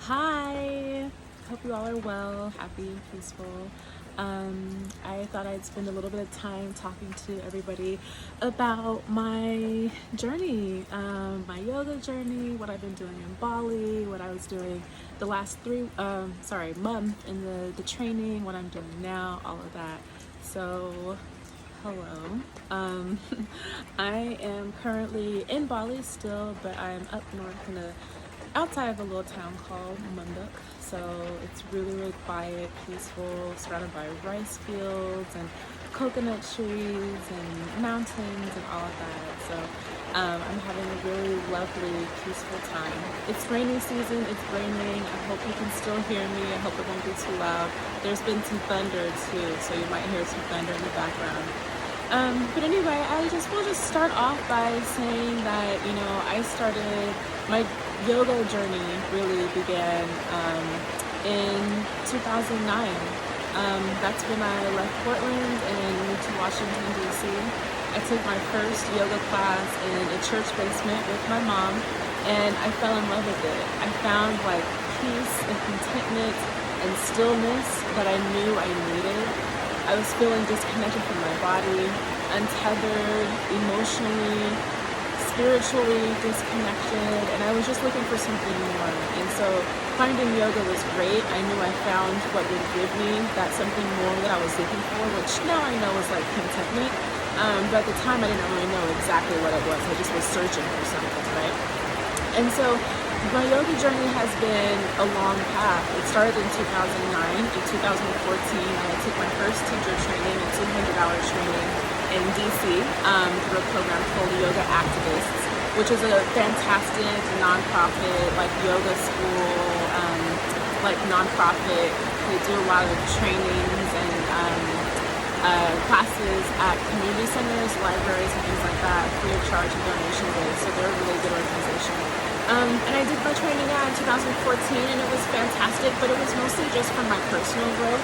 Hi, hope you all are well, happy, and peaceful. I thought I'd spend a little bit of time talking to everybody about my journey, my yoga journey, what I've been doing in Bali, what I was doing the last month in the training, what I'm doing now, all of that. So, hello. I am currently in Bali still, but I'm up north outside of a little town called Munduk. So it's really quiet, peaceful, surrounded by rice fields and coconut trees and mountains and all of that. So I'm having a really lovely, peaceful time. It's rainy season, it's raining. I hope you can still hear me. I hope it won't be too loud. There's been some thunder too, so you might hear some thunder in the background. But anyway, will just start off by saying that, I started my yoga journey really began in 2009. That's when I left Portland and moved to Washington, D.C. I took my first yoga class in a church basement with my mom, and I fell in love with it. I found peace and contentment and stillness that I knew I needed. I was feeling disconnected from my body, untethered, emotionally, spiritually disconnected, and I was just looking for something more. And so finding yoga was great. I knew I found what would give me that something more that I was looking for, which now I know is contentment. But at the time I didn't really know exactly what it was. I just was searching for something, right? And so my yoga journey has been a long path. It started in 2009. In 2014, I took my first teacher training, a 200-hour training in DC through a program called Yoga Activists, which is a fantastic nonprofit yoga school, nonprofit. They do a lot of trainings and classes at community centers, libraries, and things like that, free of charge and donation based. So they're a really good organization. And I did my training in 2014, and it was fantastic, but it was mostly just for my personal growth.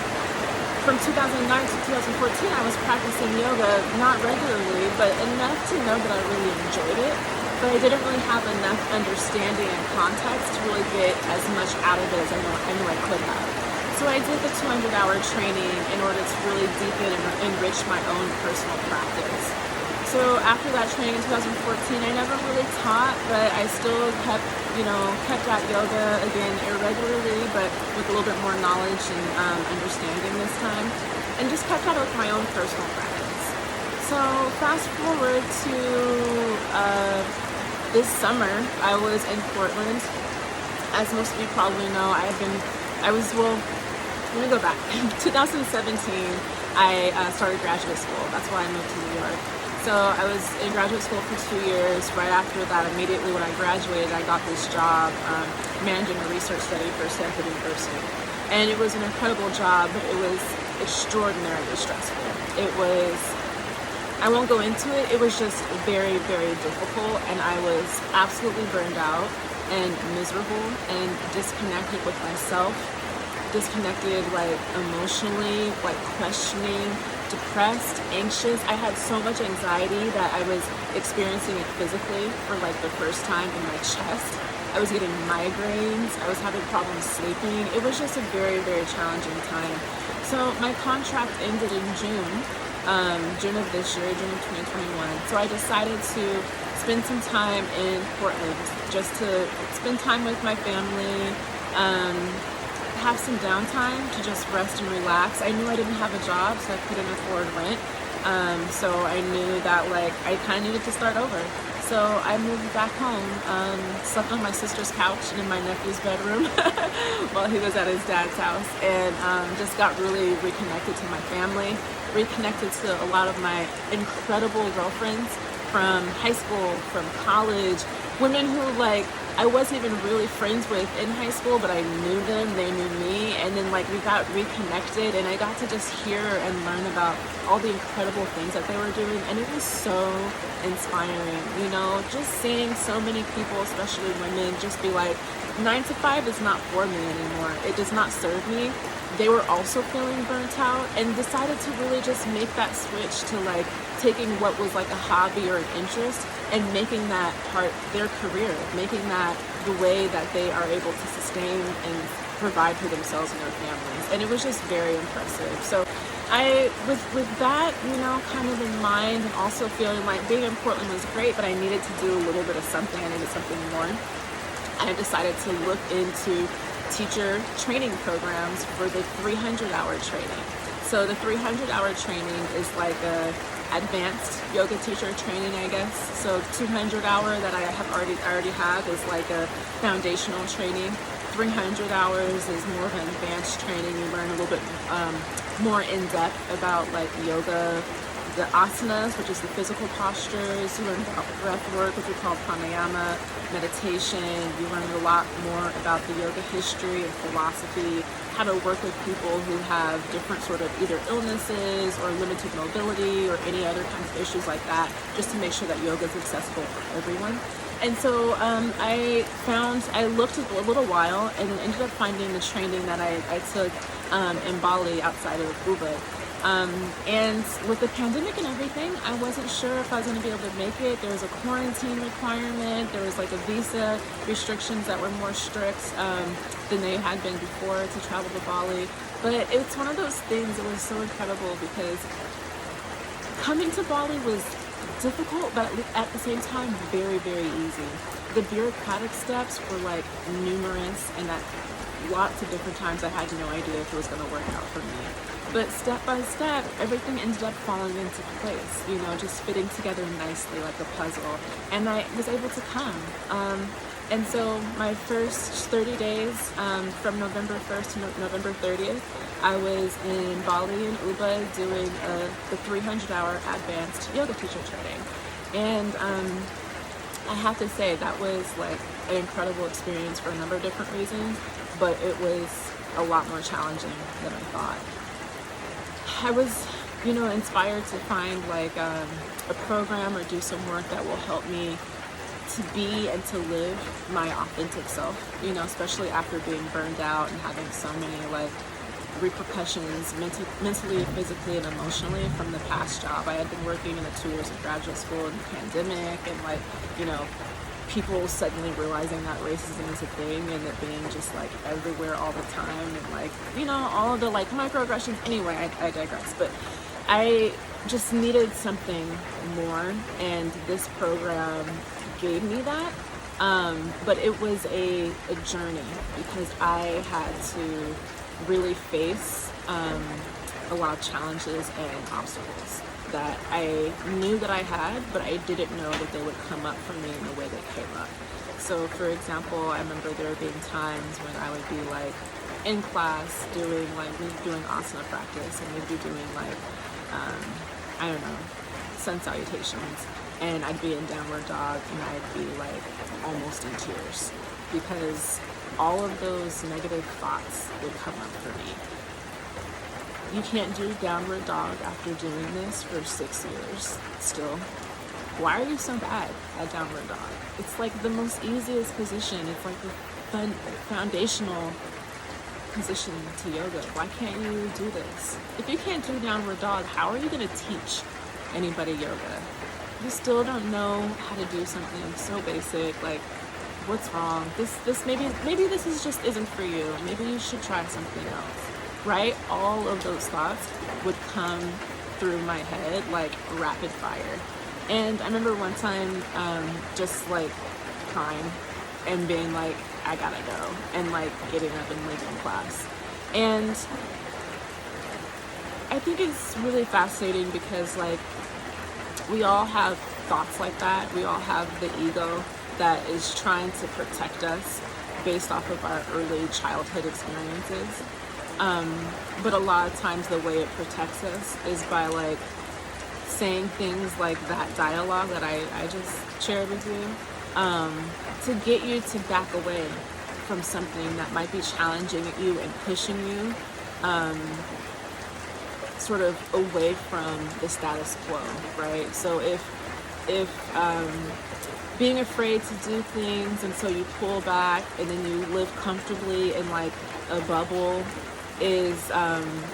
From 2009 to 2014, I was practicing yoga, not regularly, but enough to know that I really enjoyed it. But I didn't really have enough understanding and context to really get as much out of it as I knew I could have. So I did the 200-hour training in order to really deepen and enrich my own personal practice. So after that training in 2014, I never really taught, but I still kept at yoga again irregularly, but with a little bit more knowledge and understanding this time, and just kept at it with my own personal practice. So fast forward to this summer, I was in Portland. As most of you probably know, let me go back. In 2017, I started graduate school. That's why I moved to New York. So I was in graduate school for 2 years. Right after that, immediately when I graduated, I got this job managing a research study for Stanford University. And it was an incredible job, but it was extraordinarily stressful. I won't go into it, it was just very difficult, and I was absolutely burned out and miserable and disconnected with myself, disconnected emotionally, questioning, depressed, anxious. I had so much anxiety that I was experiencing it physically for the first time in my chest. I was getting migraines. I was having problems sleeping. It was just a very challenging time. So my contract ended in June of this year, June of 2021. So I decided to spend some time in Portland, just to spend time with my family, have some downtime to just rest and relax. I knew I didn't have a job, so I couldn't afford rent. So I knew that I kind of needed to start over. So I moved back home, slept on my sister's couch and in my nephew's bedroom while he was at his dad's house, and just got really reconnected to my family, reconnected to a lot of my incredible girlfriends from high school, from college, women who I wasn't even really friends with in high school, but I knew them, they knew me, and then we got reconnected, and I got to just hear and learn about all the incredible things that they were doing, and it was so inspiring, just seeing so many people, especially women, just be 9 to 5 is not for me anymore. It does not serve me. They were also feeling burnt out and decided to really just make that switch to taking what was a hobby or an interest and making that part their career, making that the way that they are able to sustain and provide for themselves and their families. And it was just very impressive. So with that, kind of in mind, and also feeling like being in Portland was great, but I needed to do a little bit of something. I needed something more. I decided to look into teacher training programs for the 300-hour training. So the 300-hour training is like a advanced yoga teacher training, I guess. So 200-hour that I already have is like a foundational training. 300 hours is more of an advanced training. You learn a little bit more in depth about like yoga, the asanas, which is the physical postures. You learn about breath work, which we call pranayama, meditation. You learn a lot more about the yoga history and philosophy, how to work with people who have different sort of either illnesses or limited mobility or any other kinds of issues like that, just to make sure that yoga is accessible for everyone. And so I looked a little while and then ended up finding the training that I took in Bali outside of Ubud. And with the pandemic and everything, I wasn't sure if I was going to be able to make it. There was a quarantine requirement. There was like a visa restrictions that were more strict than they had been before to travel to Bali. But it's one of those things that was so incredible because coming to Bali was difficult, but at the same time, very, very easy. The bureaucratic steps were like numerous, and that lots of different times I had no idea if it was going to work out for me. But step by step, everything ended up falling into place, just fitting together nicely like a puzzle. And I was able to come. And so my first 30 days, from November 1st to November 30th, I was in Bali and Ubud doing the 300-hour advanced yoga teacher training. And I have to say that was like an incredible experience for a number of different reasons, but it was a lot more challenging than I thought. I was, inspired to find like a program or do some work that will help me to be and to live my authentic self, especially after being burned out and having so many like repercussions mentally, physically, and emotionally from the past job. I had been working in the 2 years of graduate school in the pandemic, and like, people suddenly realizing that racism is a thing and it being just like everywhere all the time, and like, all of the like microaggressions. Anyway, I digress. But I just needed something more, and this program gave me that. But it was a journey because I had to really face a lot of challenges and obstacles that I knew that I had, but I didn't know that they would come up for me in the way they came up. So for example, I remember there being times when I would be like in class doing asana practice, and we'd be doing like, sun salutations, and I'd be in downward dog and I'd be like almost in tears because all of those negative thoughts would come up for me. You can't do downward dog after doing this for 6 years still. Why are you so bad at downward dog? It's like the most easiest position. It's like the foundational position to yoga. Why can't you do this? If you can't do downward dog, how are you going to teach anybody yoga? You still don't know how to do something so basic. Like, what's wrong? Maybe this isn't for you. Maybe you should try something else. Right? All of those thoughts would come through my head like rapid fire. And I remember one time just like crying and being like, I gotta go, and like getting up and leaving class. And I think it's really fascinating because like we all have thoughts like that. We all have the ego that is trying to protect us based off of our early childhood experiences. But a lot of times the way it protects us is by like saying things like that dialogue that I just shared with you, to get you to back away from something that might be challenging you and pushing you sort of away from the status quo, right? So if being afraid to do things, and so you pull back and then you live comfortably in like a bubble, is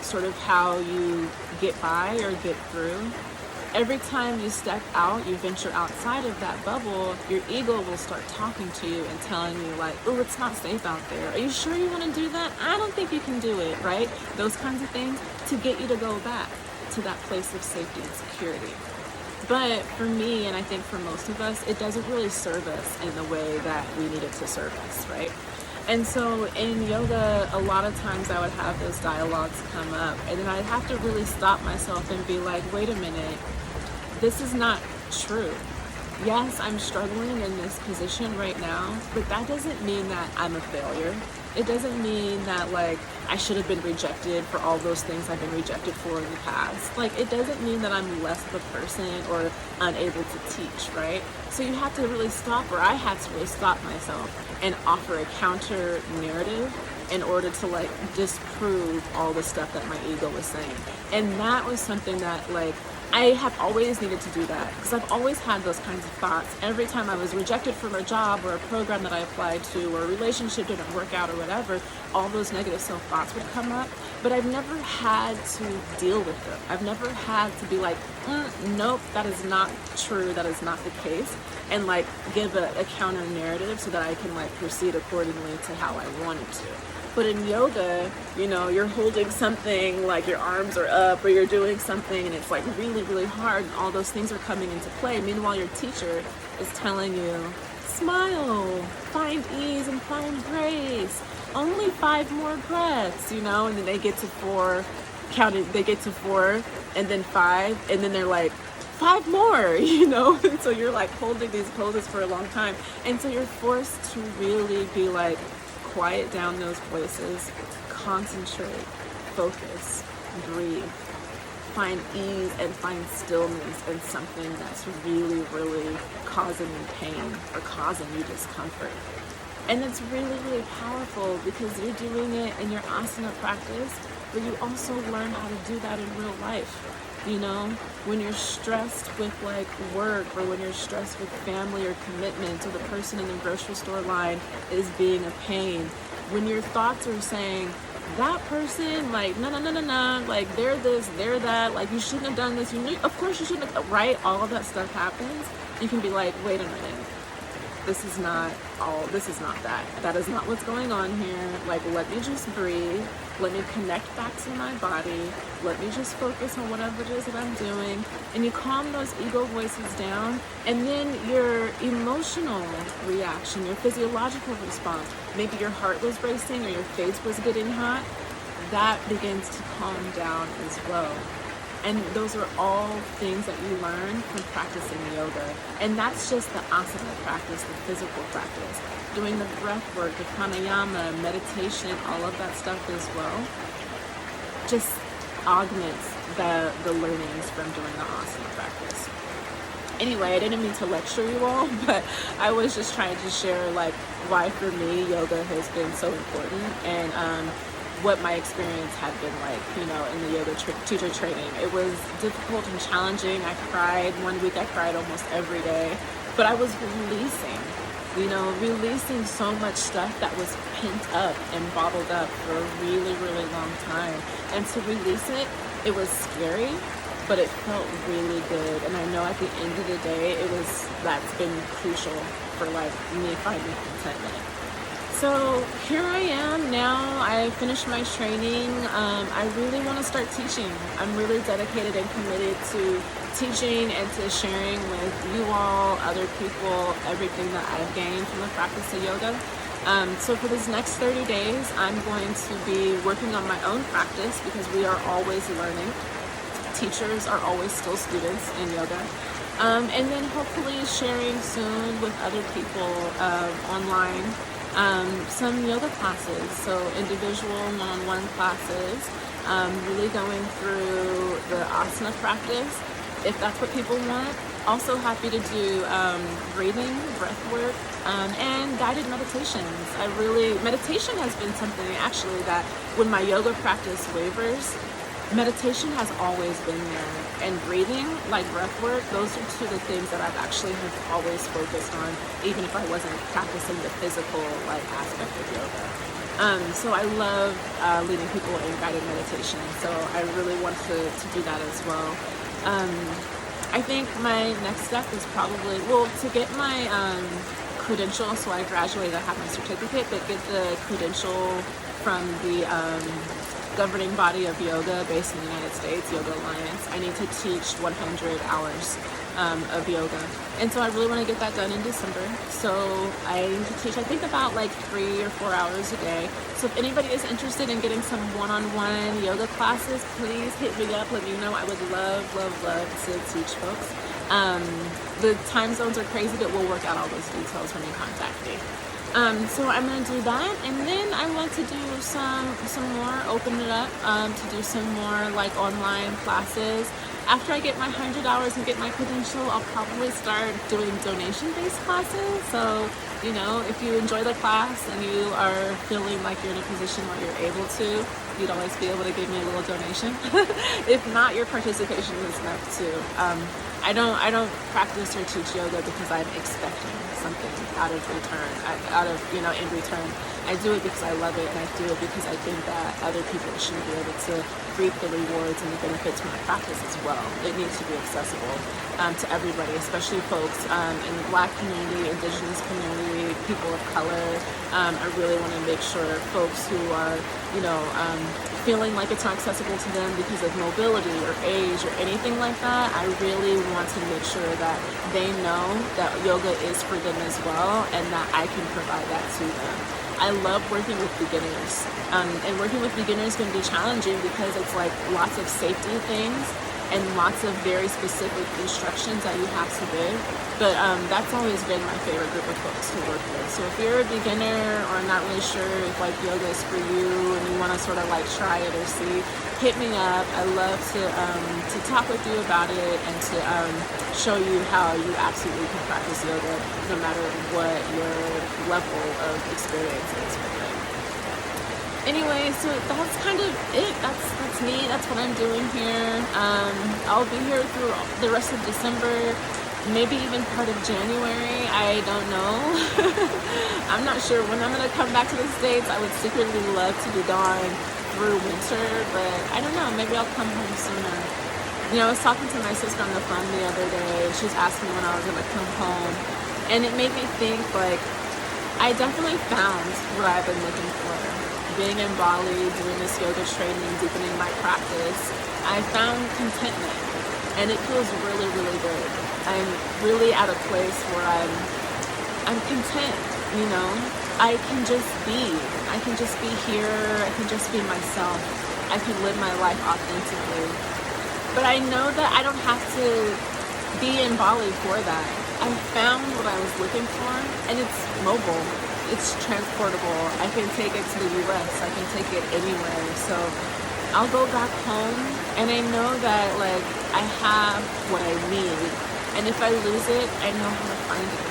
sort of how you get by or get through, every time you step out, you venture outside of that bubble, your ego will start talking to you and telling you like, oh, it's not safe out there. Are you sure you want to do that? I don't think you can do it, right? Those kinds of things to get you to go back to that place of safety and security. But for me, and I think for most of us, it doesn't really serve us in the way that we need it to serve us, right? And so in yoga, a lot of times I would have those dialogues come up, and then I'd have to really stop myself and be like, wait a minute, this is not true. Yes, I'm struggling in this position right now, but that doesn't mean that I'm a failure. It doesn't mean that like I should have been rejected for all those things I've been rejected for in the past. Like it doesn't mean that I'm less of a person or unable to teach, right? So you have to really stop, or I had to really stop myself and offer a counter narrative in order to like disprove all the stuff that my ego was saying. And that was something that like I have always needed to do that, because I've always had those kinds of thoughts. Every time I was rejected from a job or a program that I applied to, or a relationship didn't work out or whatever, all those negative self-thoughts would come up. But I've never had to deal with them. I've never had to be like, nope, that is not true, that is not the case, and like give a counter narrative so that I can like proceed accordingly to how I wanted to. But in yoga, you know, you're holding something, like your arms are up, or you're doing something and it's like really, really hard, and all those things are coming into play. Meanwhile, your teacher is telling you, smile, find ease and find grace, only 5 more breaths, you know, and then they get to 4, they get to 4 and then 5, and then they're like, 5 more, you know? And so you're like holding these poses for a long time. And so you're forced to really be like, quiet down those voices, concentrate, focus, breathe, find ease and find stillness in something that's really, really causing you pain or causing you discomfort. And it's really, really powerful because you're doing it in your asana practice, but you also learn how to do that in real life. You know, when you're stressed with like work, or when you're stressed with family or commitments, or the person in the grocery store line is being a pain, when your thoughts are saying, that person, like, no, like, they're this, they're that, like, you shouldn't have done this, you knew, of course you shouldn't have, right? All of that stuff happens. You can be like, wait a minute. This is not that. That is not what's going on here. Like, let me just breathe. Let me connect back to my body. Let me just focus on whatever it is that I'm doing. And you calm those ego voices down. And then your emotional reaction, your physiological response, maybe your heart was racing or your face was getting hot, that begins to calm down as well. And those are all things that you learn from practicing yoga. And that's just the asana practice, the physical practice. Doing the breath work, the pranayama, meditation, all of that stuff as well, just augments the learnings from doing the asana practice. Anyway, I didn't mean to lecture you all, but I was just trying to share like why for me yoga has been so important, and what my experience had been like, you know, in the yoga teacher training. It was difficult and challenging. I cried. One week I cried almost every day, but I was releasing so much stuff that was pent up and bottled up for a really, really long time. And to release it, it was scary, but it felt really good. And I know at the end of the day, that's been crucial for like me finding contentment. So here I am now. I finished my training. I really want to start teaching. I'm really dedicated and committed to teaching and to sharing with you all, other people, everything that I've gained from the practice of yoga. So for these next 30 days, I'm going to be working on my own practice, because we are always learning. Teachers are always still students in yoga. And then hopefully sharing soon with other people online. Some yoga classes, so individual one-on-one classes, really going through the asana practice, if that's what people want. Also happy to do breathing, breath work, and guided meditations. Meditation has been something actually that when my yoga practice wavers, meditation has always been there. And breathing, like breath work, those are two of the things that I've actually have always focused on, even if I wasn't practicing the physical like aspect of yoga. So I love leading people in guided meditation. So I really want to do that as well. I think my next step is probably, well, to get my credential. So I graduated, I have my certificate, but get the credential from the governing body of yoga based in the United States, Yoga Alliance. I need to teach 100 hours of yoga. And so I really want to get that done in December. So I need to teach, I think, about like 3 or 4 hours a day. So if anybody is interested in getting some one-on-one yoga classes, please hit me up. Let me know. I would love, love, love to teach folks. The time zones are crazy, but we'll work out all those details when you contact me. So I'm going to do that, and then I want to do some more, open it up to do some more like online classes. After I get my 100 hours and get my credential, I'll probably start doing donation-based classes. So, you know, if you enjoy the class and you are feeling like you're in a position where you're able to, you'd always be able to give me a little donation. If not, your participation is enough too. I don't practice or teach yoga because I'm expecting something out of return, in return. I do it because I love it, and I do it because I think that other people should be able to reap the rewards and the benefits from my practice as well. It needs to be accessible to everybody, especially folks in the Black community, Indigenous community, people of color. I really want to make sure folks who are, feeling like it's not accessible to them because of mobility or age or anything like that, I really want to make sure that they know that yoga is for them as well, and that I can provide that to them. I love working with beginners, and working with beginners can be challenging because it's like lots of safety things and lots of very specific instructions that you have to give. But that's always been my favorite group of folks to work with. So if you're a beginner or not really sure if like yoga is for you and you want to sort of like try it or see, hit me up. I love to talk with you about it and to show you how you absolutely can practice yoga no matter what your level of experience is with it. Anyway, so that's kind of it. That's me. That's what I'm doing here. I'll be here through the rest of December, maybe even part of January. I don't know. I'm not sure when I'm going to come back to the States. I would secretly love to be gone through winter, but I don't know. Maybe I'll come home sooner. I was talking to my sister on the phone the other day. She was asking me when I was going to come home, and it made me think, like, I definitely found what I've been looking for. Being in Bali, doing this yoga training, deepening my practice, I found contentment, and it feels really, really good. I'm really at a place where I'm content, I can just be. I can just be here. I can just be myself. I can live my life authentically. But I know that I don't have to be in Bali for that. I found what I was looking for, and it's mobile. It's transportable. I can take it to the US. I can take it anywhere. So I'll go back home, and I know that like I have what I need. And if I lose it, I know how to find it.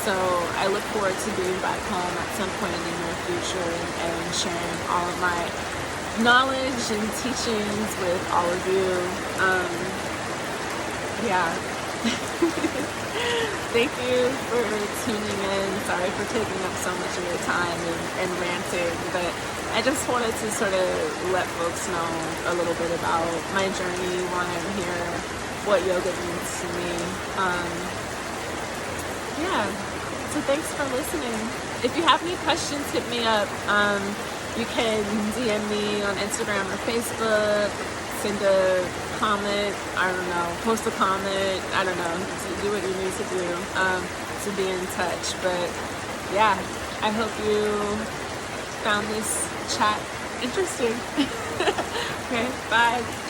So I look forward to being back home at some point in the near future and sharing all of my knowledge and teachings with all of you. Thank you for tuning in. Sorry for taking up so much of your time and ranting, but I just wanted to sort of let folks know a little bit about my journey, why I'm here, what yoga means to me. So thanks for listening. If you have any questions, hit me up. You can DM me on Instagram or Facebook, send a comment, I don't know, post a comment, I don't know, do what you need to do to be in touch. But yeah, I hope you found this chat interesting. Okay, bye.